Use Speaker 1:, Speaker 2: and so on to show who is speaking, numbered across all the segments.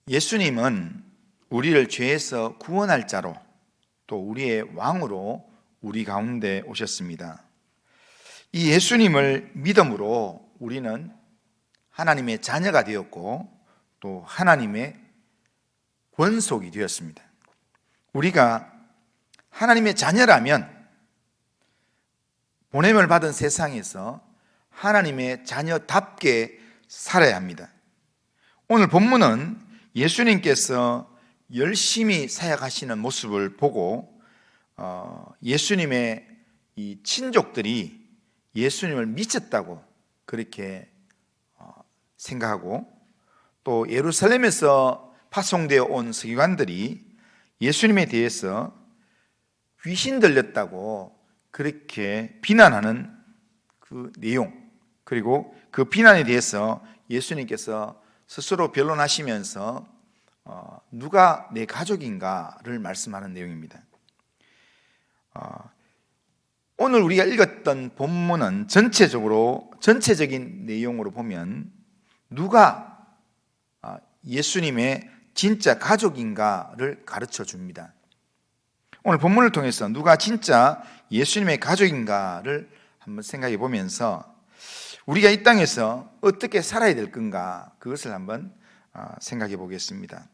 Speaker 1: 예수님은 우리를 죄에서 구원할 자로 또 우리의 왕으로 우리 가운데 오셨습니다. 이 예수님을 믿음으로 우리는 하나님의 자녀가 되었고 또 하나님의 권속이 되었습니다. 우리가 하나님의 자녀라면 보냄을 받은 세상에서 하나님의 자녀답게 살아야 합니다. 오늘 본문은 예수님께서 열심히 사역하시는 모습을 보고 예수님의 이 친족들이 예수님을 미쳤다고 그렇게 생각하고 또 예루살렘에서 파송되어 온 서기관들이 예수님에 대해서 귀신 들렸다고 그렇게 비난하는 그 내용, 그리고 그 비난에 대해서 예수님께서 스스로 변론하시면서 누가 내 가족인가를 말씀하는 내용입니다. 오늘 우리가 읽었던 본문은 전체적인 내용으로 보면 누가 예수님의 진짜 가족인가를 가르쳐 줍니다. 오늘 본문을 통해서 누가 진짜 예수님의 가족인가를 한번 생각해 보면서 우리가 이 땅에서 어떻게 살아야 될 건가, 그것을 한번 생각해 보겠습니다.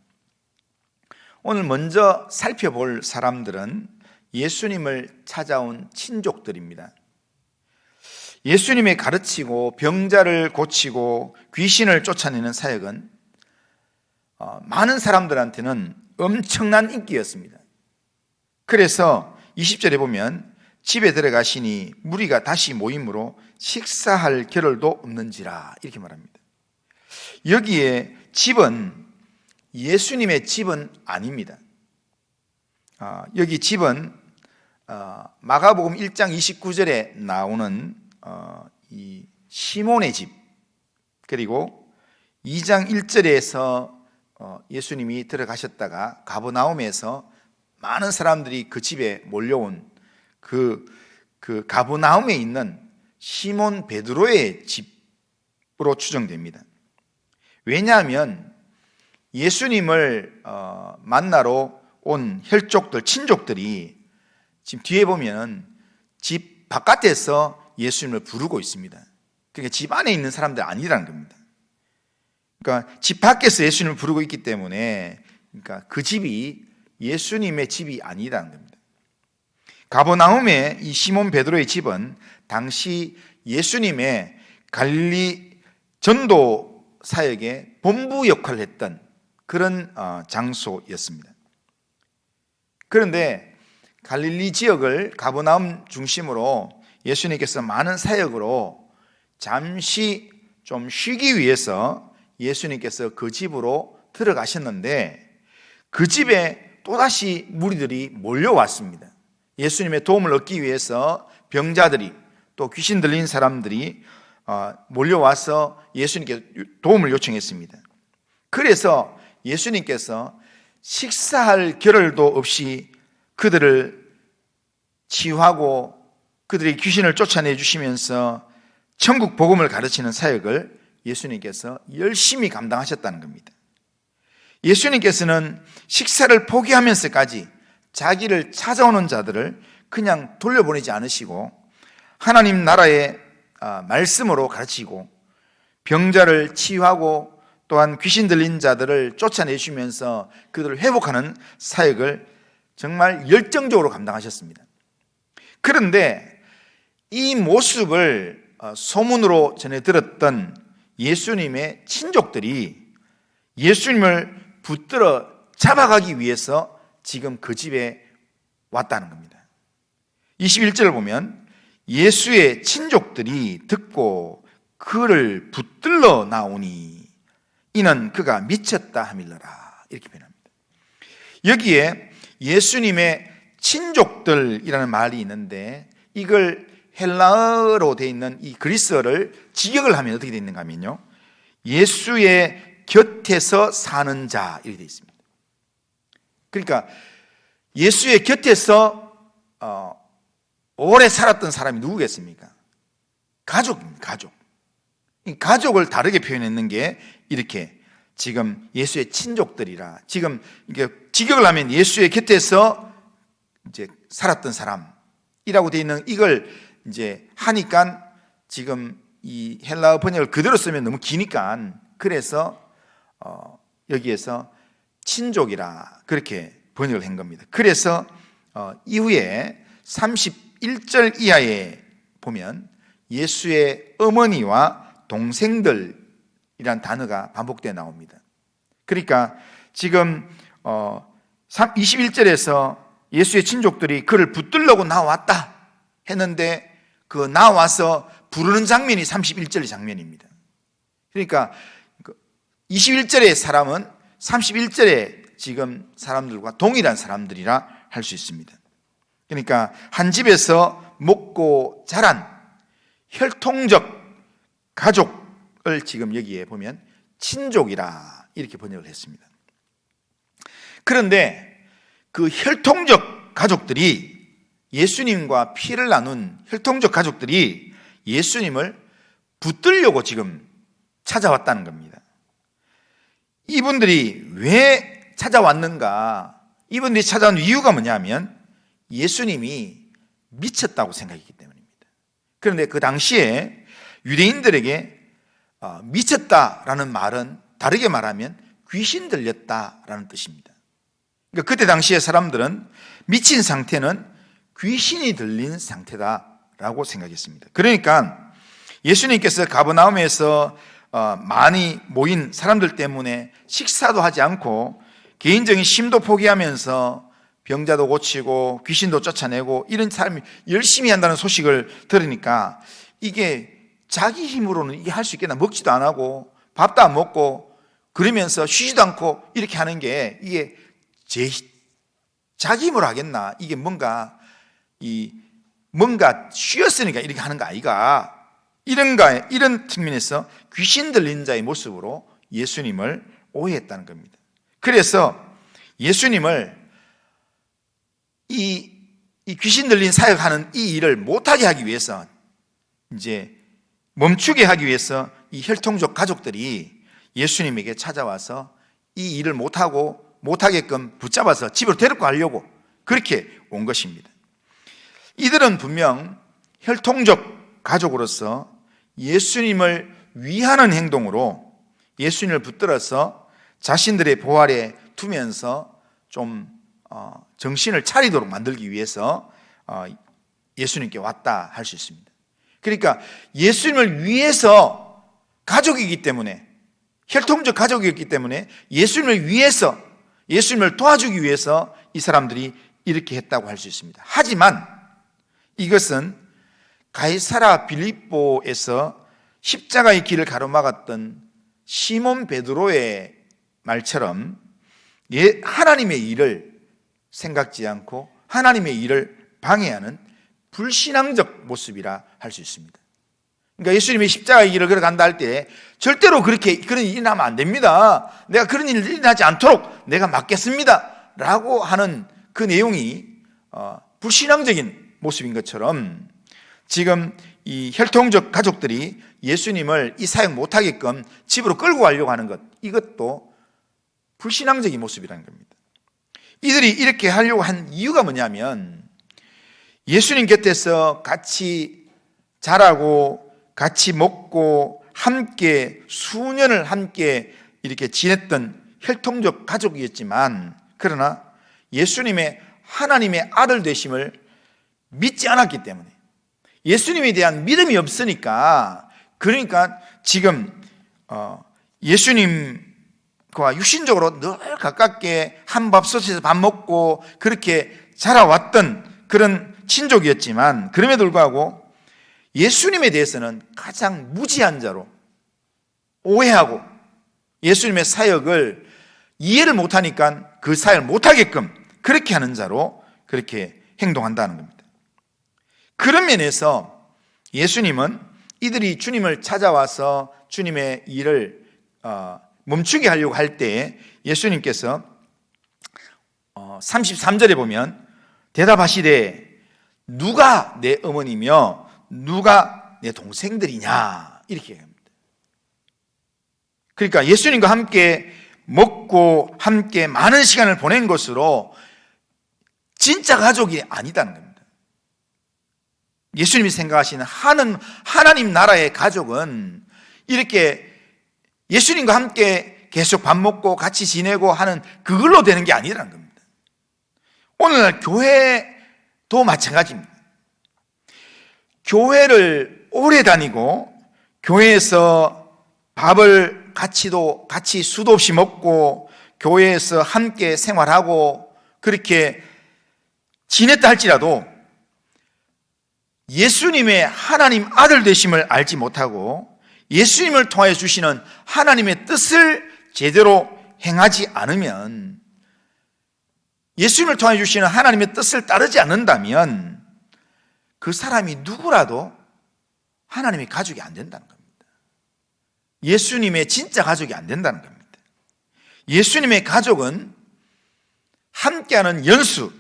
Speaker 1: 오늘 먼저 살펴볼 사람들은 예수님을 찾아온 친족들입니다. 예수님의 가르치고 병자를 고치고 귀신을 쫓아내는 사역은 많은 사람들한테는 엄청난 인기였습니다. 그래서 20절에 보면 집에 들어가시니 무리가 다시 모임으로 식사할 겨를도 없는지라 이렇게 말합니다. 여기에 집은 예수님의 집은 아닙니다. 여기 집은 마가복음 1장 29절에 나오는 이 시몬의 집, 그리고 2장 1절에서 예수님이 들어가셨다가 가버나움에서 많은 사람들이 그 집에 몰려온 그 가버나움에 있는 시몬 베드로의 집으로 추정됩니다. 왜냐하면 예수님을 만나러 온 혈족들, 친족들이 지금 뒤에 보면 집 바깥에서 예수님을 부르고 있습니다. 그러니까 집 안에 있는 사람들 아니라는 겁니다. 그러니까 집 밖에서 예수님을 부르고 있기 때문에 그러니까 그 집이 예수님의 집이 아니라는 겁니다. 가버나움의 이 시몬 베드로의 집은 당시 예수님의 갈릴리 전도 사역의 본부 역할을 했던 그런 장소였습니다. 그런데 갈릴리 지역을 가버나움 중심으로 예수님께서 많은 사역으로 잠시 좀 쉬기 위해서 예수님께서 그 집으로 들어가셨는데 그 집에 또다시 무리들이 몰려왔습니다. 예수님의 도움을 얻기 위해서 병자들이 또 귀신 들린 사람들이 몰려와서 예수님께 도움을 요청했습니다. 그래서 예수님께서 식사할 겨를도 없이 그들을 치유하고 그들의 귀신을 쫓아내 주시면서 천국 복음을 가르치는 사역을 예수님께서 열심히 감당하셨다는 겁니다. 예수님께서는 식사를 포기하면서까지 자기를 찾아오는 자들을 그냥 돌려보내지 않으시고 하나님 나라의 말씀으로 가르치고 병자를 치유하고 또한 귀신 들린 자들을 쫓아내시면서 그들을 회복하는 사역을 정말 열정적으로 감당하셨습니다. 그런데 이 모습을 소문으로 전해 들었던 예수님의 친족들이 예수님을 붙들어 잡아가기 위해서 지금 그 집에 왔다는 겁니다. 21절을 보면 예수의 친족들이 듣고 그를 붙들러 나오니 이는 그가 미쳤다 하밀러라 이렇게 표현합니다. 여기에 예수님의 친족들이라는 말이 있는데 이걸 헬라어로 되어 있는 이 그리스어를 직역을 하면 어떻게 되어 있는가 하면요, 예수의 곁에서 사는 자 이렇게 되어 있습니다. 그러니까 예수의 곁에서 오래 살았던 사람이 누구겠습니까? 가족입니다. 가족. 이 가족을 다르게 표현했는 게 이렇게 지금 예수의 친족들이라, 지금 이게 직역을 하면 예수의 곁에서 이제 살았던 사람이라고 되어 있는 이걸 이제 하니까 지금 이 헬라어 번역을 그대로 쓰면 너무 기니까 그래서 여기에서 친족이라 그렇게 번역을 한 겁니다. 그래서 이후에 31절 이하에 보면 예수의 어머니와 동생들이란 단어가 반복되어 나옵니다. 그러니까 지금 21절에서 예수의 친족들이 그를 붙들려고 나왔다 했는데 그 나와서 부르는 장면이 31절 장면입니다. 그러니까 21절의 사람은 31절에 지금 사람들과 동일한 사람들이라 할 수 있습니다. 그러니까 한 집에서 먹고 자란 혈통적 가족을 지금 여기에 보면 친족이라 이렇게 번역을 했습니다. 그런데 그 혈통적 가족들이, 예수님과 피를 나눈 혈통적 가족들이 예수님을 붙들려고 지금 찾아왔다는 겁니다. 이분들이 왜 찾아왔는가? 이분들이 찾아온 이유가 뭐냐면 예수님이 미쳤다고 생각했기 때문입니다. 그런데 그 당시에 유대인들에게 미쳤다라는 말은 다르게 말하면 귀신 들렸다라는 뜻입니다. 그러니까 그때 당시에 사람들은 미친 상태는 귀신이 들린 상태다라고 생각했습니다. 그러니까 예수님께서 가버나움에서 많이 모인 사람들 때문에 식사도 하지 않고 개인적인 쉼도 포기하면서 병자도 고치고 귀신도 쫓아내고 이런 사람이 열심히 한다는 소식을 들으니까 이게 자기 힘으로는 이게 할 수 있겠나, 먹지도 안 하고 밥도 안 먹고 그러면서 쉬지도 않고 이렇게 하는 게 이게 자기 힘으로 하겠나, 이게 뭔가 쉬었으니까 이렇게 하는 거 아이가, 이런 측면에서 귀신 들린 자의 모습으로 예수님을 오해했다는 겁니다. 그래서 예수님을 이 귀신 들린 사역하는 이 일을 못하게 하기 위해서, 이제 멈추게 하기 위해서 이 혈통적 가족들이 예수님에게 찾아와서 이 일을 못하게끔 붙잡아서 집으로 데리고 가려고 그렇게 온 것입니다. 이들은 분명 혈통적 가족으로서 예수님을 위하는 행동으로 예수님을 붙들어서 자신들의 보호 아래 두면서 좀 정신을 차리도록 만들기 위해서 예수님께 왔다 할 수 있습니다. 그러니까 예수님을 위해서, 가족이기 때문에, 혈통적 가족이었기 때문에 예수님을 위해서, 예수님을 도와주기 위해서 이 사람들이 이렇게 했다고 할 수 있습니다. 하지만 이것은 가이사라 빌립보에서 십자가의 길을 가로막았던 시몬 베드로의 말처럼 하나님의 일을 생각지 않고 하나님의 일을 방해하는 불신앙적 모습이라 할 수 있습니다. 그러니까 예수님이 십자가의 길을 걸어간다 할 때 절대로 그런 일이 일어나면 안 됩니다, 내가 그런 일이 일어나지 않도록 내가 막겠습니다 라고 하는 그 내용이 불신앙적인 모습인 것처럼 지금 이 혈통적 가족들이 예수님을 이 사역 못하게끔 집으로 끌고 가려고 하는 것, 이것도 불신앙적인 모습이라는 겁니다. 이들이 이렇게 하려고 한 이유가 뭐냐면 예수님 곁에서 같이 자라고 같이 먹고 함께 수년을 함께 이렇게 지냈던 혈통적 가족이었지만, 그러나 예수님의 하나님의 아들 되심을 믿지 않았기 때문에, 예수님에 대한 믿음이 없으니까, 그러니까 지금 예수님과 육신적으로 늘 가깝게 한 밥솥에서 밥 먹고 그렇게 자라왔던 그런 친족이었지만, 그럼에도 불구하고 예수님에 대해서는 가장 무지한 자로 오해하고 예수님의 사역을 이해를 못하니까 그 사역을 못하게끔 그렇게 하는 자로 그렇게 행동한다는 겁니다. 그런 면에서 예수님은 이들이 주님을 찾아와서 주님의 일을 멈추게 하려고 할 때 예수님께서 33절에 보면 대답하시되 누가 내 어머니며 누가 내 동생들이냐 이렇게 얘기합니다. 그러니까 예수님과 함께 먹고 함께 많은 시간을 보낸 것으로 진짜 가족이 아니다는 겁니다. 예수님이 생각하시는 하나님 나라의 가족은 이렇게 예수님과 함께 계속 밥 먹고 같이 지내고 하는 그걸로 되는 게 아니라는 겁니다. 오늘날 교회도 마찬가지입니다. 교회를 오래 다니고 교회에서 밥을 같이 수도 없이 먹고 교회에서 함께 생활하고 그렇게 지냈다 할지라도 예수님의 하나님 아들 되심을 알지 못하고 예수님을 통하여 주시는 하나님의 뜻을 제대로 행하지 않으면, 예수님을 통하여 주시는 하나님의 뜻을 따르지 않는다면 그 사람이 누구라도 하나님의 가족이 안 된다는 겁니다. 예수님의 진짜 가족이 안 된다는 겁니다. 예수님의 가족은 함께하는 연수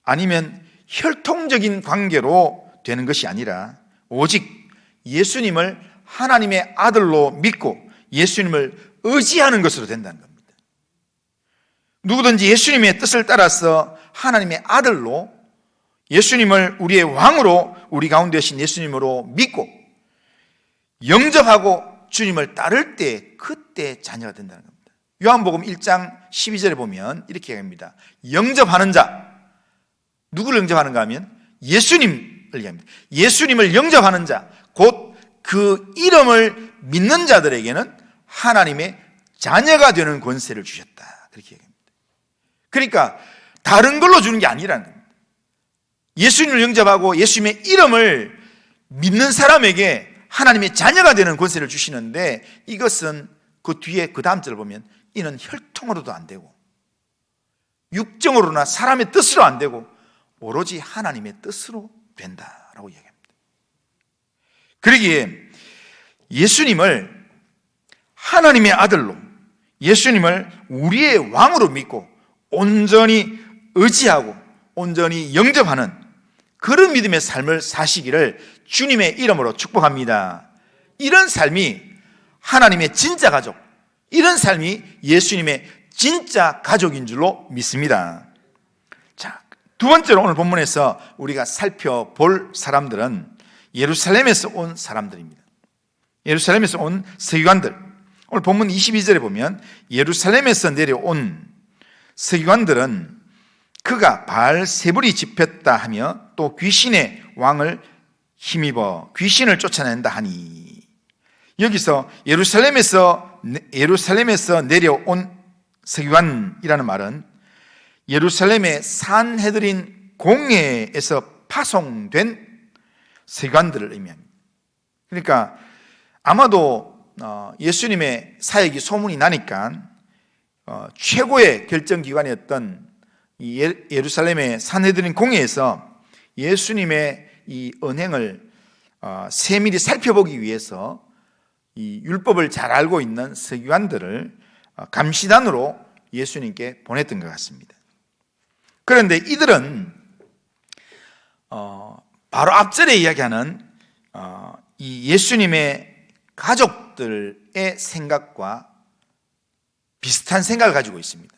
Speaker 1: 아니면 혈통적인 관계로 되는 것이 아니라 오직 예수님을 하나님의 아들로 믿고 예수님을 의지하는 것으로 된다는 겁니다. 누구든지 예수님의 뜻을 따라서 하나님의 아들로, 예수님을 우리의 왕으로, 우리 가운데 계신 예수님으로 믿고 영접하고 주님을 따를 때 그때 자녀가 된다는 겁니다. 요한복음 1장 12절에 보면 이렇게 얘기합니다. 영접하는 자, 누구를 영접하는가 하면 예수님을 얘기합니다. 예수님을 영접하는 자, 곧 그 이름을 믿는 자들에게는 하나님의 자녀가 되는 권세를 주셨다, 그렇게 얘기합니다. 그러니까 다른 걸로 주는 게 아니라는 겁니다. 예수님을 영접하고 예수님의 이름을 믿는 사람에게 하나님의 자녀가 되는 권세를 주시는데, 이것은 그 뒤에 그 다음 절을 보면 이는 혈통으로도 안 되고 육정으로나 사람의 뜻으로 안 되고 오로지 하나님의 뜻으로 된다라고 얘기합니다. 그러기에 예수님을 하나님의 아들로, 예수님을 우리의 왕으로 믿고 온전히 의지하고 온전히 영접하는 그런 믿음의 삶을 사시기를 주님의 이름으로 축복합니다. 이런 삶이 하나님의 진짜 가족, 이런 삶이 예수님의 진짜 가족인 줄로 믿습니다. 자, 두 번째로 오늘 본문에서 우리가 살펴볼 사람들은 예루살렘에서 온 사람들입니다. 예루살렘에서 온 서기관들. 오늘 본문 22절에 보면 예루살렘에서 내려온 서기관들은 그가 바알세불이 집혔다 하며 또 귀신의 왕을 힘입어 귀신을 쫓아낸다 하니, 여기서 예루살렘에서 내려온 서기관이라는 말은 예루살렘의 산헤드린 공회에서 파송된 서기관들을 의미합니다. 그러니까 아마도 예수님의 사역이 소문이 나니까 최고의 결정기관이었던 이 예루살렘의 산헤드린 공회에서 예수님의 이 언행을 세밀히 살펴보기 위해서 이 율법을 잘 알고 있는 서기관들을 감시단으로 예수님께 보냈던 것 같습니다. 그런데 이들은 바로 앞절에 이야기하는 이 예수님의 가족들의 생각과 비슷한 생각을 가지고 있습니다.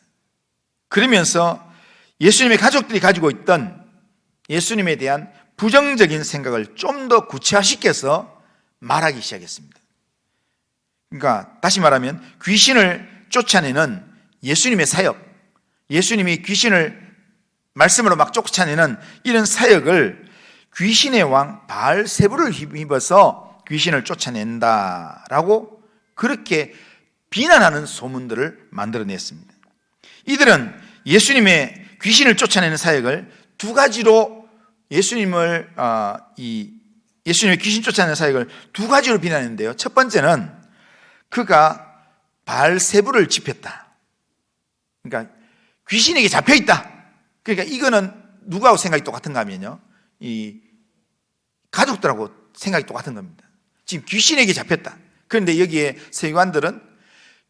Speaker 1: 그러면서 예수님의 가족들이 가지고 있던 예수님에 대한 부정적인 생각을 좀 더 구체화시켜서 말하기 시작했습니다. 그러니까 다시 말하면 귀신을 쫓아내는 예수님의 사역, 예수님이 귀신을 말씀으로 막 쫓아내는 이런 사역을 귀신의 왕 바알세불을 힘입어서 귀신을 쫓아낸다라고 그렇게 비난하는 소문들을 만들어냈습니다. 이들은 예수님의 귀신을 쫓아내는 사역을 두 가지로 예수님의 귀신 쫓아내는 사역을 두 가지로 비난했는데요. 첫 번째는 그가 바알세불을 집혔다. 그러니까 귀신에게 잡혀 있다. 그러니까 이거는 누구하고 생각이 똑같은가 하면요, 이 가족들하고 생각이 똑같은 겁니다. 지금 귀신에게 잡혔다. 그런데 여기에 서기관들은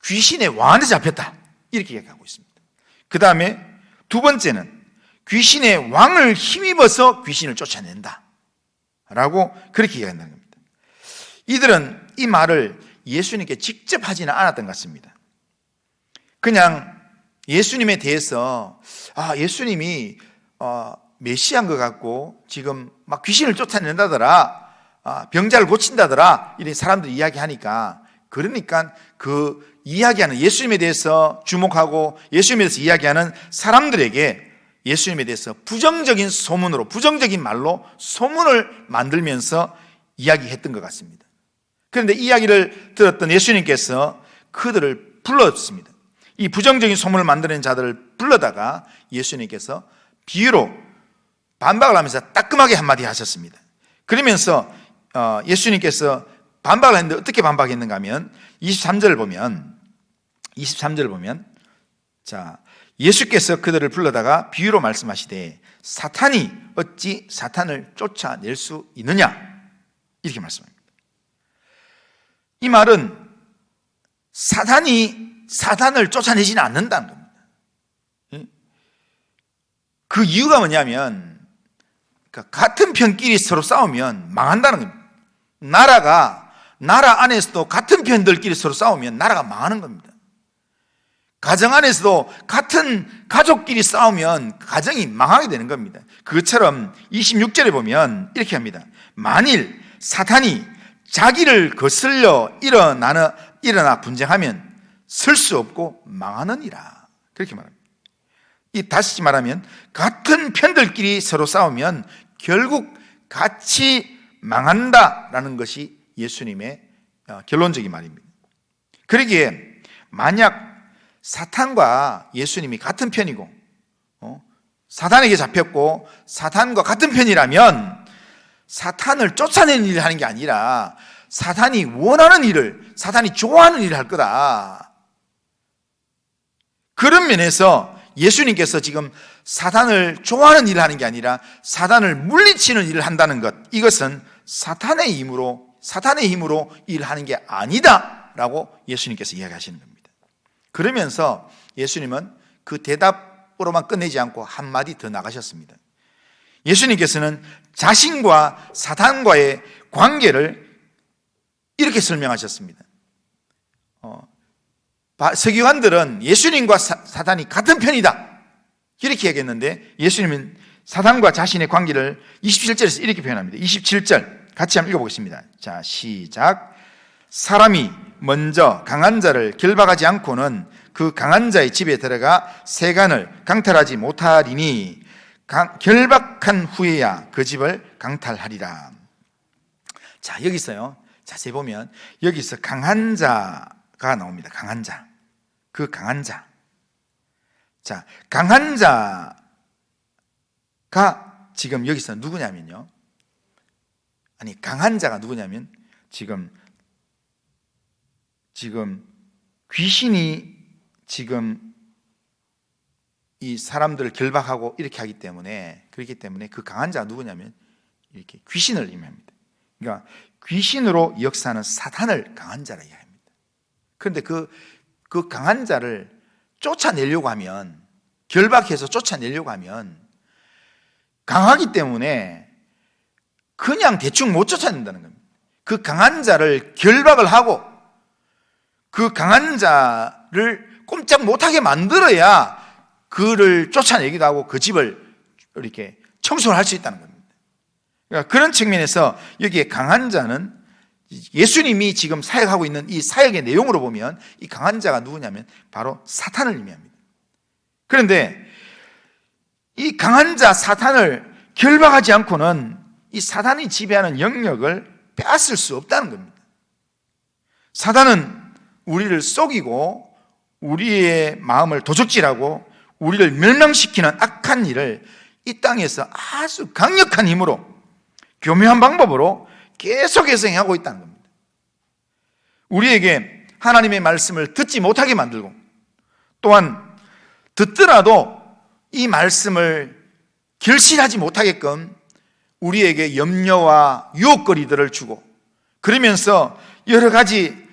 Speaker 1: 귀신의 왕한테 잡혔다, 이렇게 얘기하고 있습니다. 그 다음에 두 번째는 귀신의 왕을 힘입어서 귀신을 쫓아낸다 라고 그렇게 얘기한다는 겁니다. 이들은 이 말을 예수님께 직접 하지는 않았던 것 같습니다. 그냥 예수님에 대해서 예수님이 메시아인 것 같고 지금 막 귀신을 쫓아낸다더라, 병자를 고친다더라, 이런 사람들이 이야기하니까, 그러니까 그 이야기하는 예수님에 대해서 주목하고 예수님에 대해서 이야기하는 사람들에게 예수님에 대해서 부정적인 소문으로, 부정적인 말로 소문을 만들면서 이야기했던 것 같습니다. 그런데 이 이야기를 들었던 예수님께서 그들을 불렀습니다. 이 부정적인 소문을 만드는 자들을 불러다가 예수님께서 비유로 반박을 하면서 따끔하게 한마디 하셨습니다. 그러면서 예수님께서 반박을 했는데 어떻게 반박했는가 하면 23절을 보면 자, 예수께서 그들을 불러다가 비유로 말씀하시되 사탄이 어찌 사탄을 쫓아낼 수 있느냐, 이렇게 말씀합니다. 이 말은 사탄이 사탄을 쫓아내지는 않는다는 겁니다. 그 이유가 뭐냐면 같은 편끼리 서로 싸우면 망한다는 겁니다. 나라 안에서도 같은 편들끼리 서로 싸우면 나라가 망하는 겁니다. 가정 안에서도 같은 가족끼리 싸우면 가정이 망하게 되는 겁니다. 그것처럼 26절에 보면 이렇게 합니다. 만일 사탄이 자기를 거슬려 일어나 분쟁하면 설 수 없고 망하느니라, 그렇게 말합니다. 다시 말하면 같은 편들끼리 서로 싸우면 결국 같이 망한다라는 것이 예수님의 결론적인 말입니다. 그러기에 만약 사탄과 예수님이 같은 편이고 사탄에게 잡혔고 사탄과 같은 편이라면 사탄을 쫓아내는 일을 하는 게 아니라 사탄이 원하는 일을, 사탄이 좋아하는 일을 할 거다. 그런 면에서 예수님께서 지금 사탄을 좋아하는 일을 하는 게 아니라 사탄을 물리치는 일을 한다는 것, 이것은 사탄의 힘으로 일하는 게 아니다 라고 예수님께서 이야기하시는 겁니다. 그러면서 예수님은 그 대답으로만 끝내지 않고 한마디 더 나가셨습니다. 예수님께서는 자신과 사탄과의 관계를 이렇게 설명하셨습니다. 서기관들은 예수님과 사탄이 같은 편이다 이렇게 얘기했는데, 예수님은 사탄과 자신의 관계를 27절에서 이렇게 표현합니다. 27절 같이 한번 읽어보겠습니다. 자, 시작. 사람이 먼저 강한 자를 결박하지 않고는 그 강한 자의 집에 들어가 세간을 강탈하지 못하리니 결박한 후에야 그 집을 강탈하리라. 자, 여기서요, 자세히 보면 여기서 강한 자가 나옵니다. 강한 자, 그 강한 자. 자, 강한 자가 지금 여기서 누구냐면요, 강한 자가 누구냐면 지금 귀신이 지금 이 사람들을 결박하고 이렇게 하기 때문에, 그렇기 때문에 그 강한 자가 누구냐면 이렇게 귀신을 의미합니다. 그러니까 귀신으로 역사하는 사탄을 강한 자라 이야기합니다. 그런데 그 강한 자를 쫓아내려고 하면, 결박해서 쫓아내려고 하면 강하기 때문에 그냥 대충 못 쫓아낸다는 겁니다. 그 강한 자를 결박을 하고 그 강한 자를 꼼짝 못하게 만들어야 그를 쫓아내기도 하고 그 집을 이렇게 청소를 할 수 있다는 겁니다. 그러니까 그런 측면에서 여기에 강한 자는 예수님이 지금 사역하고 있는 이 사역의 내용으로 보면 이 강한 자가 누구냐면 바로 사탄을 의미합니다. 그런데 이 강한 자 사탄을 결박하지 않고는 이 사탄이 지배하는 영역을 빼앗을 수 없다는 겁니다. 사탄은 우리를 속이고 우리의 마음을 도적질하고 우리를 멸망시키는 악한 일을 이 땅에서 아주 강력한 힘으로, 교묘한 방법으로 계속해서 행하고 있다는 겁니다. 우리에게 하나님의 말씀을 듣지 못하게 만들고, 또한 듣더라도 이 말씀을 결실하지 못하게끔 우리에게 염려와 유혹거리들을 주고, 그러면서 여러 가지,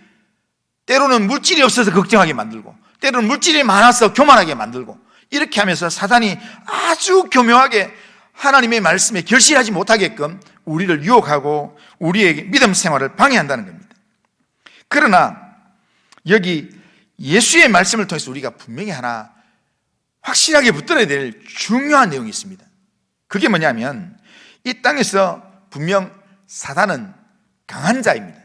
Speaker 1: 때로는 물질이 없어서 걱정하게 만들고, 때로는 물질이 많아서 교만하게 만들고, 이렇게 하면서 사탄이 아주 교묘하게 하나님의 말씀에 결실하지 못하게끔 우리를 유혹하고 우리의 믿음 생활을 방해한다는 겁니다. 그러나 여기 예수의 말씀을 통해서 우리가 분명히 하나 확실하게 붙들어야 될 중요한 내용이 있습니다. 그게 뭐냐면 이 땅에서 분명 사단은 강한 자입니다.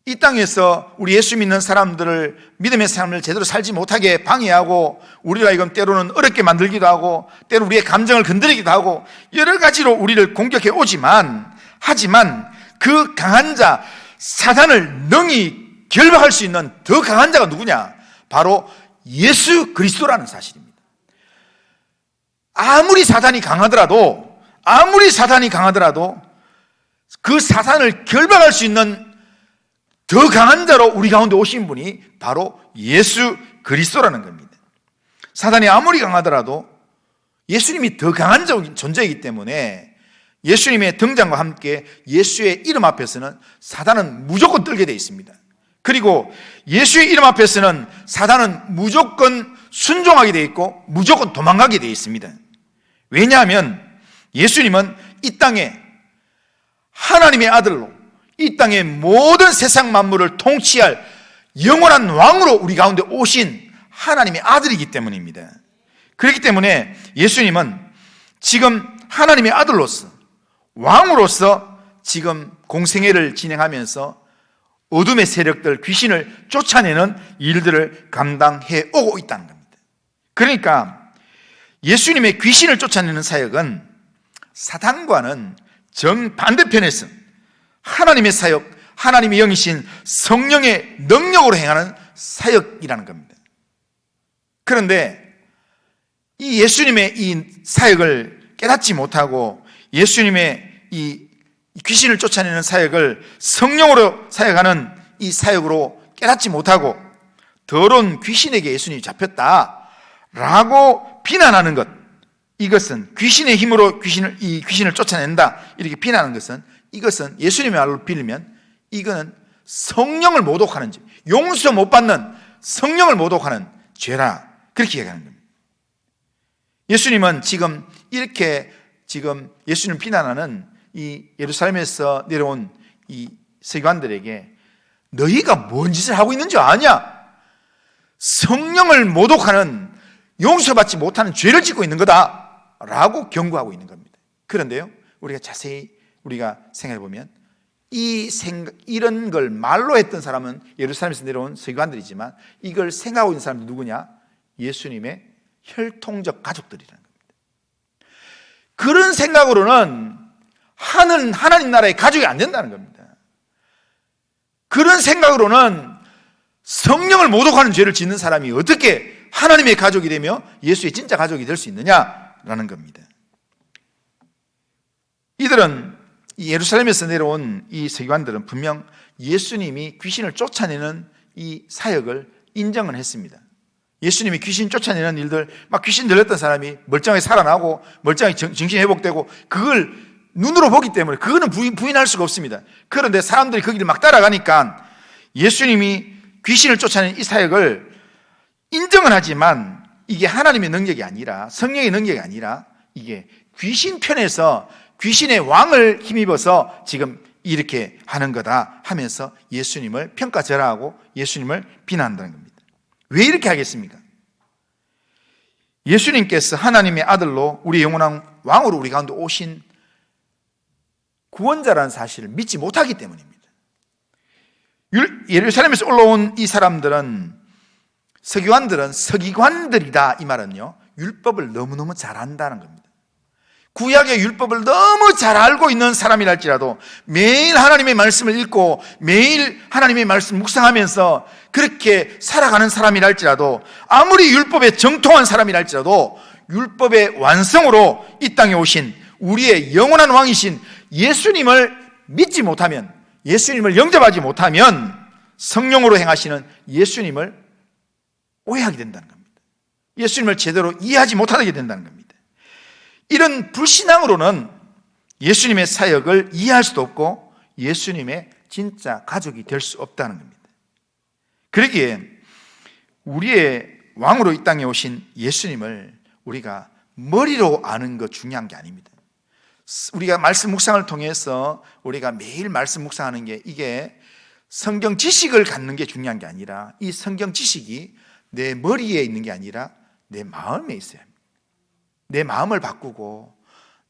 Speaker 1: 이 땅에서 우리 예수 믿는 사람들을, 믿음의 삶을 제대로 살지 못하게 방해하고 우리가 이건 때로는 어렵게 만들기도 하고 때로 우리의 감정을 건드리기도 하고 여러 가지로 우리를 공격해 오지만, 하지만 그 강한 자 사단을 능히 결박할 수 있는 더 강한 자가 누구냐? 바로 예수 그리스도라는 사실입니다. 아무리 사단이 강하더라도 그 사단을 결박할 수 있는 더 강한 자로 우리 가운데 오신 분이 바로 예수 그리스도라는 겁니다. 사단이 아무리 강하더라도 예수님이 더 강한 존재이기 때문에 예수님의 등장과 함께 예수의 이름 앞에서는 사단은 무조건 떨게 되어 있습니다. 그리고 예수의 이름 앞에서는 사단은 무조건 순종하게 되어 있고 무조건 도망가게 되어 있습니다. 왜냐하면 예수님은 이 땅에 하나님의 아들로 이 땅의 모든 세상 만물을 통치할 영원한 왕으로 우리 가운데 오신 하나님의 아들이기 때문입니다. 그렇기 때문에 예수님은 지금 하나님의 아들로서, 왕으로서 지금 공생애를 진행하면서 어둠의 세력들, 귀신을 쫓아내는 일들을 감당해 오고 있다는 겁니다. 그러니까 예수님의 귀신을 쫓아내는 사역은 사단과는 정반대편에서 하나님의 사역, 하나님의 영이신 성령의 능력으로 행하는 사역이라는 겁니다. 그런데 이 예수님의 이 사역을 깨닫지 못하고 예수님의 이 귀신을 쫓아내는 사역을 성령으로 사역하는 이 사역으로 깨닫지 못하고 더러운 귀신에게 예수님이 잡혔다라고 비난하는 것, 이것은 귀신의 힘으로 귀신을 쫓아낸다 이렇게 비난하는 것은, 이것은 예수님의 말로 빌리면 이거는 성령을 모독하는 죄, 용서 못 받는 성령을 모독하는 죄라, 그렇게 얘기하는 겁니다. 예수님은 지금 이렇게 예수님을 비난하는 이 예루살렘에서 내려온 이 서기관들에게 너희가 뭔 짓을 하고 있는 줄 아냐? 성령을 모독하는, 용서받지 못하는 죄를 짓고 있는 거다 라고 경고하고 있는 겁니다. 그런데요, 우리가 자세히 생각해 보면 이런 걸 말로 했던 사람은 예루살렘에서 내려온 서기관들이지만 이걸 생각하고 있는 사람이 누구냐? 예수님의 혈통적 가족들이라는 겁니다. 그런 생각으로는 하나님 나라의 가족이 안 된다는 겁니다. 그런 생각으로는 성령을 모독하는 죄를 짓는 사람이 어떻게 하나님의 가족이 되며 예수의 진짜 가족이 될 수 있느냐라는 겁니다. 이들은 이 예루살렘에서 내려온 이 서기관들은 분명 예수님이 귀신을 쫓아내는 이 사역을 인정을 했습니다. 예수님이 귀신 쫓아내는 일들, 막 귀신 들렸던 사람이 멀쩡하게 살아나고 멀쩡하게 정신이 회복되고 그걸 눈으로 보기 때문에 그거는 부인할 수가 없습니다. 그런데 사람들이 그 길을 막 따라가니까 예수님이 귀신을 쫓아내는 이 사역을 인정은 하지만 이게 하나님의 능력이 아니라, 성령의 능력이 아니라 이게 귀신 편에서 귀신의 왕을 힘입어서 지금 이렇게 하는 거다 하면서 예수님을 평가절하하고 예수님을 비난한다는 겁니다. 왜 이렇게 하겠습니까? 예수님께서 하나님의 아들로 우리 영원한 왕으로 우리 가운데 오신 구원자라는 사실을 믿지 못하기 때문입니다. 예루살렘에서 올라온 이 사람들은, 서기관들이다, 이 말은요, 율법을 너무너무 잘 안다는 겁니다. 구약의 율법을 너무 잘 알고 있는 사람이랄지라도 매일 하나님의 말씀을 읽고 매일 하나님의 말씀 묵상하면서 그렇게 살아가는 사람이랄지라도, 아무리 율법에 정통한 사람이랄지라도 율법의 완성으로 이 땅에 오신 우리의 영원한 왕이신 예수님을 믿지 못하면, 예수님을 영접하지 못하면 성령으로 행하시는 예수님을 오해하게 된다는 겁니다. 예수님을 제대로 이해하지 못하게 된다는 겁니다. 이런 불신앙으로는 예수님의 사역을 이해할 수도 없고 예수님의 진짜 가족이 될 수 없다는 겁니다. 그러기에 우리의 왕으로 이 땅에 오신 예수님을 우리가 머리로 아는 것 중요한 게 아닙니다. 우리가 말씀 묵상을 통해서 우리가 매일 말씀 묵상하는 게 이게 성경 지식을 갖는 게 중요한 게 아니라 이 성경 지식이 내 머리에 있는 게 아니라 내 마음에 있어야 합니다. 내 마음을 바꾸고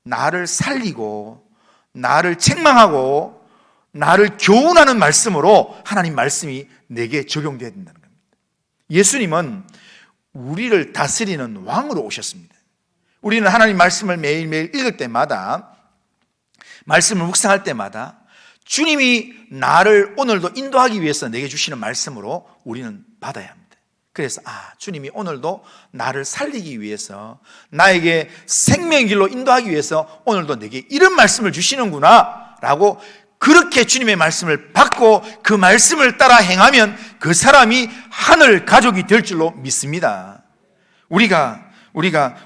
Speaker 1: 나를 살리고 나를 책망하고 나를 교훈하는 말씀으로 하나님 말씀이 내게 적용되어야 된다는 겁니다. 예수님은 우리를 다스리는 왕으로 오셨습니다. 우리는 하나님 말씀을 매일매일 읽을 때마다, 말씀을 묵상할 때마다 주님이 나를 오늘도 인도하기 위해서 내게 주시는 말씀으로 우리는 받아야 합니다. 그래서 주님이 오늘도 나를 살리기 위해서, 나에게 생명의 길로 인도하기 위해서 오늘도 내게 이런 말씀을 주시는구나 라고, 그렇게 주님의 말씀을 받고 그 말씀을 따라 행하면 그 사람이 하늘 가족이 될 줄로 믿습니다. 우리가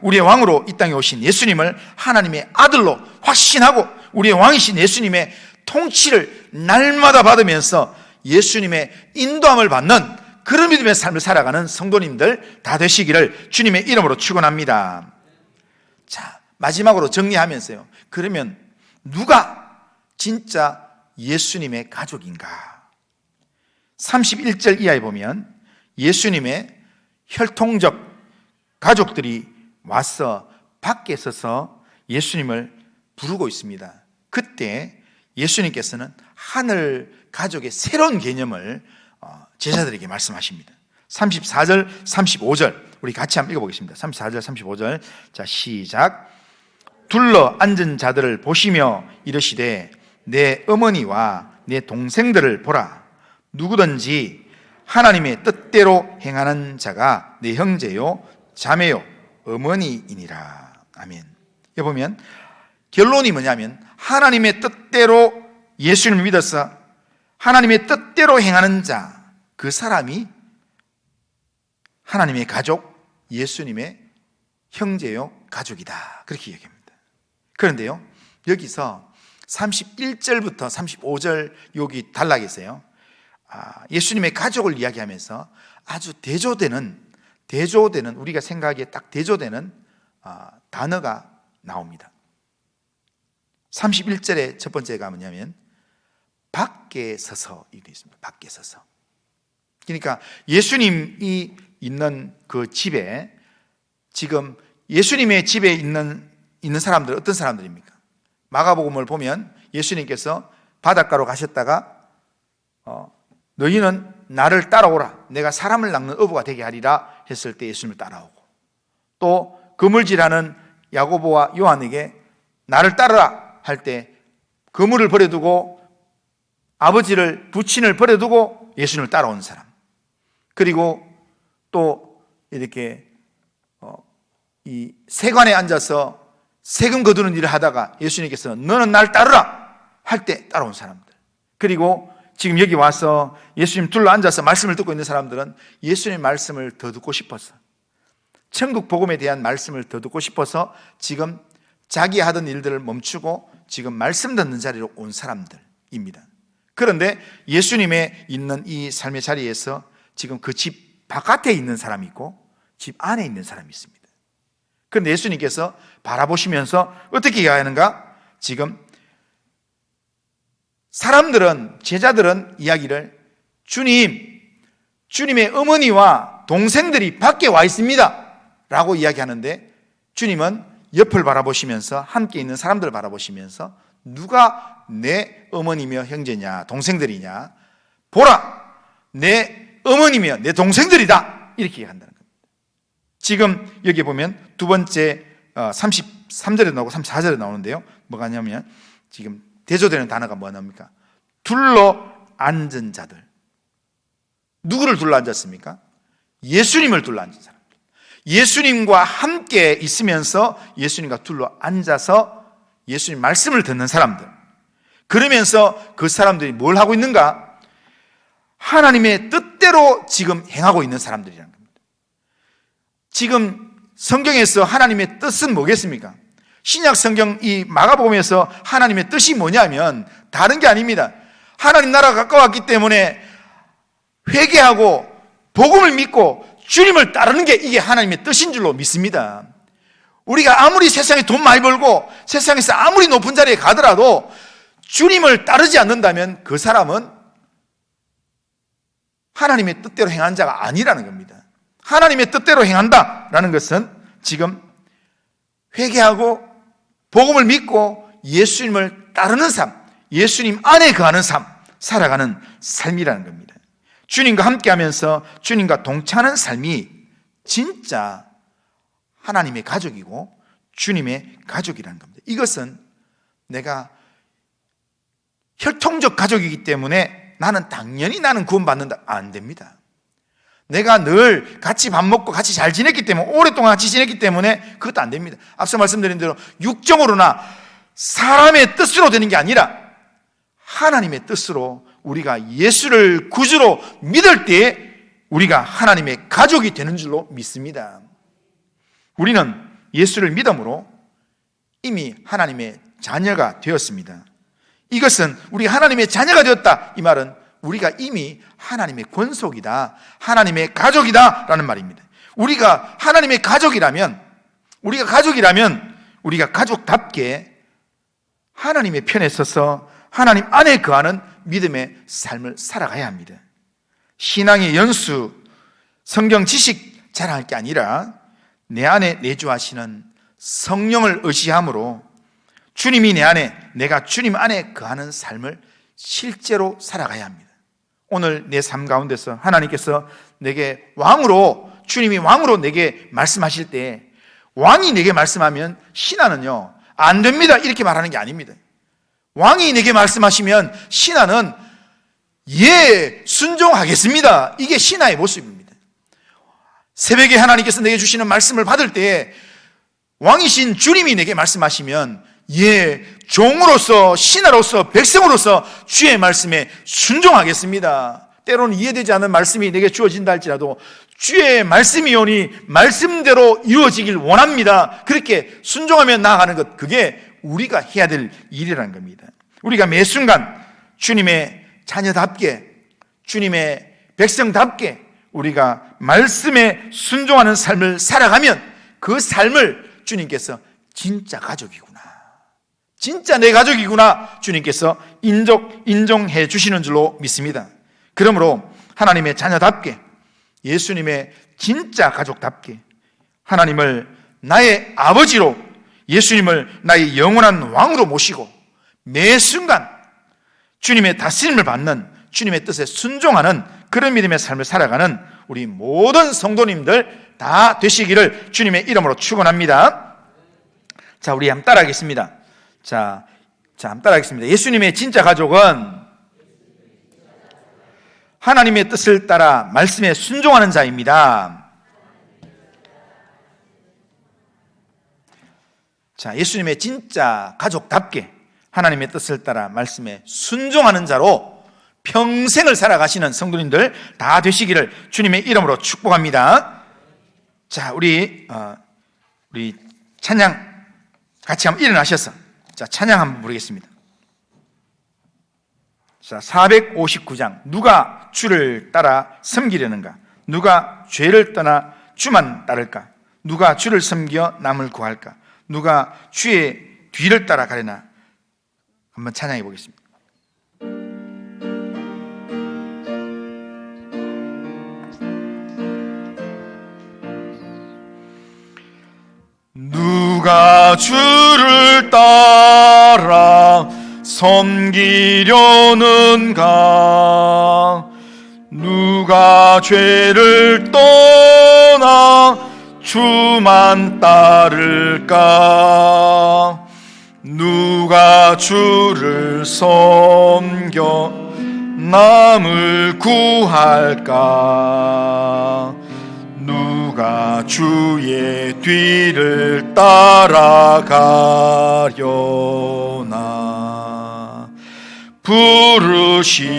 Speaker 1: 우리의 왕으로 이 땅에 오신 예수님을 하나님의 아들로 확신하고 우리의 왕이신 예수님의 통치를 날마다 받으면서 예수님의 인도함을 받는 그런 믿음의 삶을 살아가는 성도님들 다 되시기를 주님의 이름으로 축원합니다. 자, 마지막으로 정리하면서요, 그러면 누가 진짜 예수님의 가족인가? 31절 이하에 보면 예수님의 혈통적 가족들이 와서 밖에 서서 예수님을 부르고 있습니다. 그때 예수님께서는 하늘 가족의 새로운 개념을 제자들에게 말씀하십니다. 34절, 35절 우리 같이 한번 읽어보겠습니다. 34절, 35절 자, 시작. 둘러 앉은 자들을 보시며 이르시되 내 어머니와 내 동생들을 보라. 누구든지 하나님의 뜻대로 행하는 자가 내 형제요 자매요 어머니이니라. 아멘. 여기 보면 결론이 뭐냐면 하나님의 뜻대로 예수님을 믿어서 하나님의 뜻대로 행하는 자, 그 사람이 하나님의 가족, 예수님의 형제요 가족이다, 그렇게 얘기합니다. 그런데요, 여기서 31절부터 35절 여기 단락에서요, 예수님의 가족을 이야기하면서 아주 대조되는 우리가 생각하기에 딱 대조되는 단어가 나옵니다. 31절의 첫 번째가 뭐냐면 밖에 서서 이렇게 있습니다. 밖에 서서. 그러니까 예수님이 있는 그 집에, 지금 예수님의 집에 있는 사람들 어떤 사람들입니까? 마가복음을 보면 예수님께서 바닷가로 가셨다가 너희는 나를 따라오라, 내가 사람을 낚는 어부가 되게 하리라 했을 때 예수님을 따라오고, 또 그물질하는 야고보와 요한에게 나를 따르라 할 때 그물을 버려두고 아버지를, 부친을 버려두고 예수님을 따라온 사람, 그리고 또 이렇게 이 세관에 앉아서 세금 거두는 일을 하다가 예수님께서 너는 날 따르라 할 때 따라온 사람들, 그리고 지금 여기 와서 예수님 둘러 앉아서 말씀을 듣고 있는 사람들은 예수님의 말씀을 더 듣고 싶어서, 천국 복음에 대한 말씀을 더 듣고 싶어서 지금 자기 하던 일들을 멈추고 지금 말씀 듣는 자리로 온 사람들입니다. 그런데 예수님의 있는 이 삶의 자리에서 지금 그 집 바깥에 있는 사람이 있고 집 안에 있는 사람이 있습니다. 그런데 예수님께서 바라보시면서 어떻게 해야 하는가? 지금 사람들은, 제자들은 이야기를 주님의 어머니와 동생들이 밖에 와 있습니다 라고 이야기하는데, 주님은 옆을 바라보시면서, 함께 있는 사람들을 바라보시면서 누가 내 어머니며 형제냐 동생들이냐, 보라 내 어머니며 내 동생들이다, 이렇게 얘기한다는 겁니다. 지금 여기 보면 두 번째 33절에 나오고 34절에 나오는데요, 뭐가 하냐면 지금 대조되는 단어가 뭐 나옵니까? 둘러 앉은 자들. 누구를 둘러 앉았습니까? 예수님을 둘러 앉은 사람. 예수님과 함께 있으면서 예수님과 둘러 앉아서 예수님 말씀을 듣는 사람들. 그러면서 그 사람들이 뭘 하고 있는가? 하나님의 뜻대로 지금 행하고 있는 사람들이라는 겁니다. 지금 성경에서 하나님의 뜻은 뭐겠습니까? 신약 성경 이 마가복음에서 하나님의 뜻이 뭐냐면 다른 게 아닙니다. 하나님 나라가 가까웠기 때문에 회개하고 복음을 믿고 주님을 따르는 게 이게 하나님의 뜻인 줄로 믿습니다. 우리가 아무리 세상에 돈 많이 벌고 세상에서 아무리 높은 자리에 가더라도 주님을 따르지 않는다면 그 사람은 하나님의 뜻대로 행한 자가 아니라는 겁니다. 하나님의 뜻대로 행한다라는 것은 지금 회개하고 복음을 믿고 예수님을 따르는 삶, 예수님 안에 거하는 삶, 살아가는 삶이라는 겁니다. 주님과 함께하면서 주님과 동참하는 삶이 진짜 하나님의 가족이고 주님의 가족이라는 겁니다. 이것은 내가 혈통적 가족이기 때문에 나는 구원받는다, 안 됩니다. 내가 늘 같이 밥 먹고 같이 잘 지냈기 때문에, 오랫동안 같이 지냈기 때문에 그것도 안 됩니다. 앞서 말씀드린 대로 육정으로나 사람의 뜻으로 되는 게 아니라 하나님의 뜻으로 우리가 예수를 구주로 믿을 때에 우리가 하나님의 가족이 되는 줄로 믿습니다. 우리는 예수를 믿음으로 이미 하나님의 자녀가 되었습니다. 이것은 우리가 하나님의 자녀가 되었다, 이 말은 우리가 이미 하나님의 권속이다, 하나님의 가족이다 라는 말입니다. 우리가 하나님의 가족이라면 우리가 가족답게 하나님의 편에 서서 하나님 안에 거하는 믿음의 삶을 살아가야 합니다. 신앙의 연수, 성경 지식 자랑할 게 아니라 내 안에 내주하시는 성령을 의지함으로 주님이 내 안에, 내가 주님 안에 거하는 삶을 실제로 살아가야 합니다. 오늘 내 삶 가운데서 하나님께서 내게 주님이 왕으로 내게 말씀하실 때, 왕이 내게 말씀하면 신하는요, 안 됩니다 이렇게 말하는 게 아닙니다. 왕이 내게 말씀하시면 신하는 예, 순종하겠습니다, 이게 신하의 모습입니다. 새벽에 하나님께서 내게 주시는 말씀을 받을 때 왕이신 주님이 내게 말씀하시면 예, 종으로서, 신하로서, 백성으로서 주의 말씀에 순종하겠습니다. 때로는 이해되지 않는 말씀이 내게 주어진다 할지라도 주의 말씀이오니 말씀대로 이루어지길 원합니다. 그렇게 순종하며 나아가는 것, 그게 우리가 해야 될 일이라는 겁니다. 우리가 매 순간 주님의 자녀답게, 주님의 백성답게 우리가 말씀에 순종하는 삶을 살아가면 그 삶을 주님께서 진짜 가족이구나, 진짜 내 가족이구나 주님께서 인정해 주시는 줄로 믿습니다. 그러므로 하나님의 자녀답게, 예수님의 진짜 가족답게 하나님을 나의 아버지로, 예수님을 나의 영원한 왕으로 모시고 매 순간 주님의 다스림을 받는, 주님의 뜻에 순종하는 그런 믿음의 삶을 살아가는 우리 모든 성도님들 다 되시기를 주님의 이름으로 축원합니다. 자, 우리 한번 따라하겠습니다. 자, 한번 따라하겠습니다. 예수님의 진짜 가족은 하나님의 뜻을 따라 말씀에 순종하는 자입니다. 자, 예수님의 진짜 가족답게 하나님의 뜻을 따라 말씀에 순종하는 자로 평생을 살아가시는 성도님들 다 되시기를 주님의 이름으로 축복합니다. 자, 우리 찬양 같이 한번 일어나셔서 자, 찬양 한번 부르겠습니다. 자, 459장. 누가 주를 따라 섬기려는가? 누가 죄를 떠나 주만 따를까? 누가 주를 섬겨 남을 구할까? 누가 주의 뒤를 따라 가려나? 한번 찬양해 보겠습니다. 누가 주를 따라 섬기려는가? 누가 죄를 떠나 주만 따를까? 누가 주를 섬겨 남을 구할까? 누가 주의 뒤를 따라가려나? 부르심을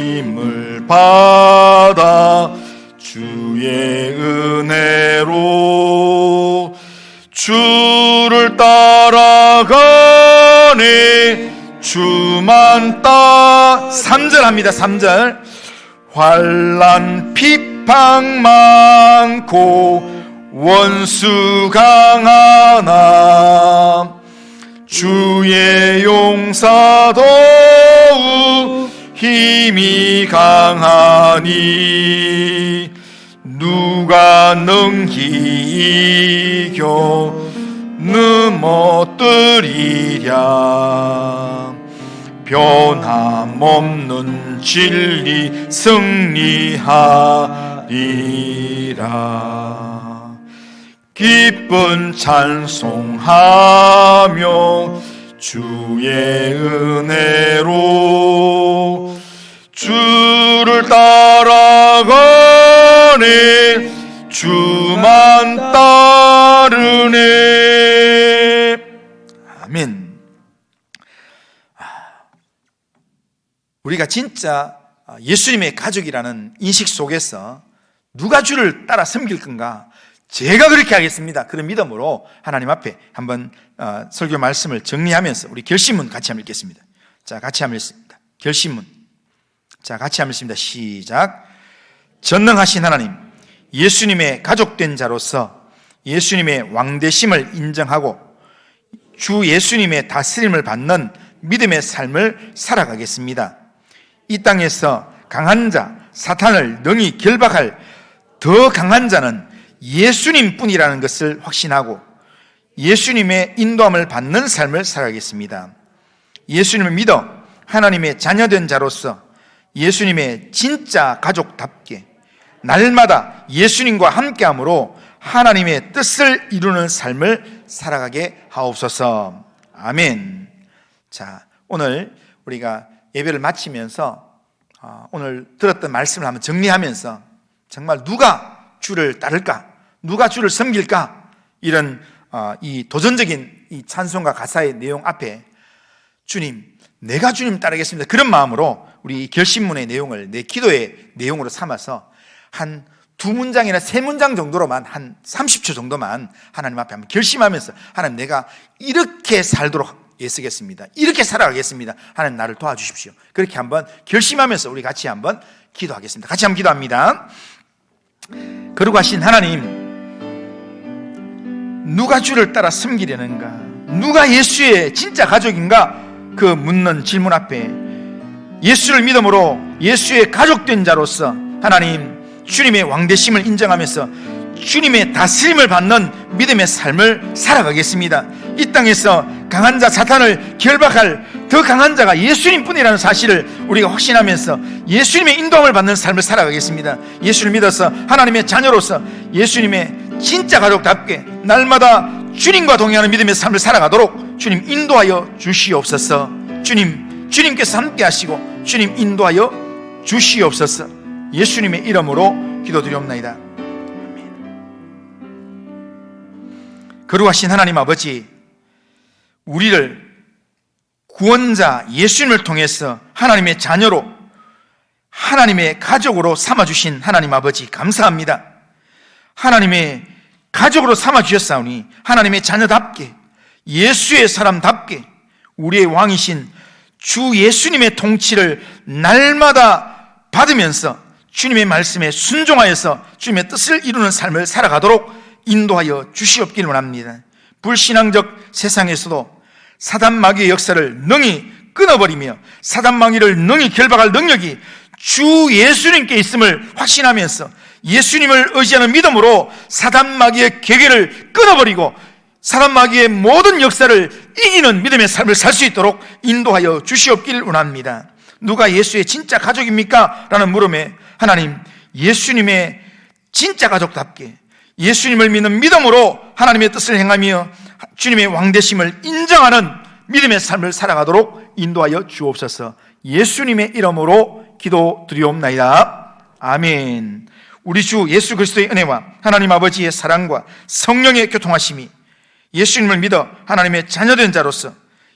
Speaker 1: 받아 주의 은혜로 주를 따라가네. 주만 3절 합니다. 3절. 환난 비방 많고 원수 강하나 주의 용사 더욱 힘이 강하니 누가 능히 이겨 넘어뜨리랴. 변함없는 진리 승리하리라. 기쁜 찬송하며 주의 은혜로 주를 따라가네. 주만 따르네. 아멘. 우리가 진짜 예수님의 가족이라는 인식 속에서 누가 주를 따라 섬길 건가? 제가 그렇게 하겠습니다. 그런 믿음으로 하나님 앞에 한번 설교 말씀을 정리하면서 우리 결심문 같이 한번 읽겠습니다. 자, 같이 한번 읽습니다. 결심문. 자, 같이 한번 읽습니다. 시작. 전능하신 하나님, 예수님의 가족된 자로서 예수님의 왕되심을 인정하고 주 예수님의 다스림을 받는 믿음의 삶을 살아가겠습니다. 이 땅에서 강한 자, 사탄을 능히 결박할 더 강한 자는 예수님 뿐이라는 것을 확신하고 예수님의 인도함을 받는 삶을 살아가겠습니다. 예수님을 믿어 하나님의 자녀된 자로서 예수님의 진짜 가족답게 날마다 예수님과 함께함으로 하나님의 뜻을 이루는 삶을 살아가게 하옵소서. 아멘. 자, 오늘 우리가 예배를 마치면서 오늘 들었던 말씀을 한번 정리하면서 정말 누가 주를 따를까? 누가 주를 섬길까? 이런 이 도전적인 이 찬송가 가사의 내용 앞에 주님, 내가 주님 따르겠습니다. 그런 마음으로 우리 결심문의 내용을 내 기도의 내용으로 삼아서 한 2문장이나 3문장 정도로만 한 30초 정도만 하나님 앞에 한번 결심하면서 하나님, 내가 이렇게 살도록 애쓰겠습니다. 이렇게 살아가겠습니다. 하나님, 나를 도와주십시오. 그렇게 한번 결심하면서 우리 같이 한번 기도하겠습니다. 같이 한번 기도합니다. 거룩하신 하나님, 누가 주를 따라 섬기려는가? 누가 예수의 진짜 가족인가? 그 묻는 질문 앞에 예수를 믿음으로 예수의 가족된 자로서 하나님, 주님의 왕되심을 인정하면서 주님의 다스림을 받는 믿음의 삶을 살아가겠습니다. 이 땅에서 강한 자 사탄을 결박할 더 강한 자가 예수님 뿐이라는 사실을 우리가 확신하면서 예수님의 인도함을 받는 삶을 살아가겠습니다. 예수를 믿어서 하나님의 자녀로서 예수님의 진짜 가족답게 날마다 주님과 동행하는 믿음의 삶을 살아가도록 주님 인도하여 주시옵소서. 주님께서 함께 하시고 주님 인도하여 주시옵소서. 예수님의 이름으로 기도드리옵나이다. 거룩하신 하나님 아버지, 우리를 구원자 예수님을 통해서 하나님의 자녀로, 하나님의 가족으로 삼아주신 하나님 아버지 감사합니다. 하나님의 가족으로 삼아주셨사오니 하나님의 자녀답게, 예수의 사람답게 우리의 왕이신 주 예수님의 통치를 날마다 받으면서 주님의 말씀에 순종하여서 주님의 뜻을 이루는 삶을 살아가도록 인도하여 주시옵기를 원합니다. 불신앙적 세상에서도 사단 마귀의 역사를 능히 끊어버리며 사단 마귀를 능히 결박할 능력이 주 예수님께 있음을 확신하면서 예수님을 의지하는 믿음으로 사단 마귀의 계계를 끊어버리고 사단 마귀의 모든 역사를 이기는 믿음의 삶을 살 수 있도록 인도하여 주시옵기를 원합니다. 누가 예수의 진짜 가족입니까? 라는 물음에 하나님, 예수님의 진짜 가족답게 예수님을 믿는 믿음으로 하나님의 뜻을 행하며 주님의 왕되심을 인정하는 믿음의 삶을 살아가도록 인도하여 주옵소서. 예수님의 이름으로 기도드리옵나이다. 아멘. 우리 주 예수 그리스도의 은혜와 하나님 아버지의 사랑과 성령의 교통하심이 예수님을 믿어 하나님의 자녀된 자로서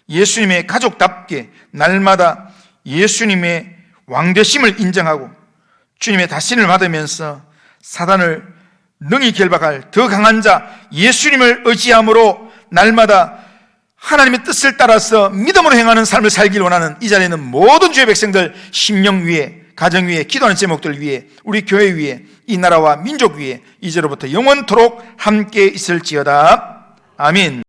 Speaker 1: 예수님의 가족답게 날마다 예수님의 왕되심을 인정하고 주님의 다스림을 받으면서 사단을 능히 결박할 더 강한 자 예수님을 의지함으로 날마다 하나님의 뜻을 따라서 믿음으로 행하는 삶을 살기를 원하는 이 자리에 있는 모든 주의 백성들 심령 위에, 가정 위에, 기도하는 제목들 위에, 우리 교회 위에, 이 나라와 민족 위에 이제로부터 영원토록 함께 있을지어다. 아멘.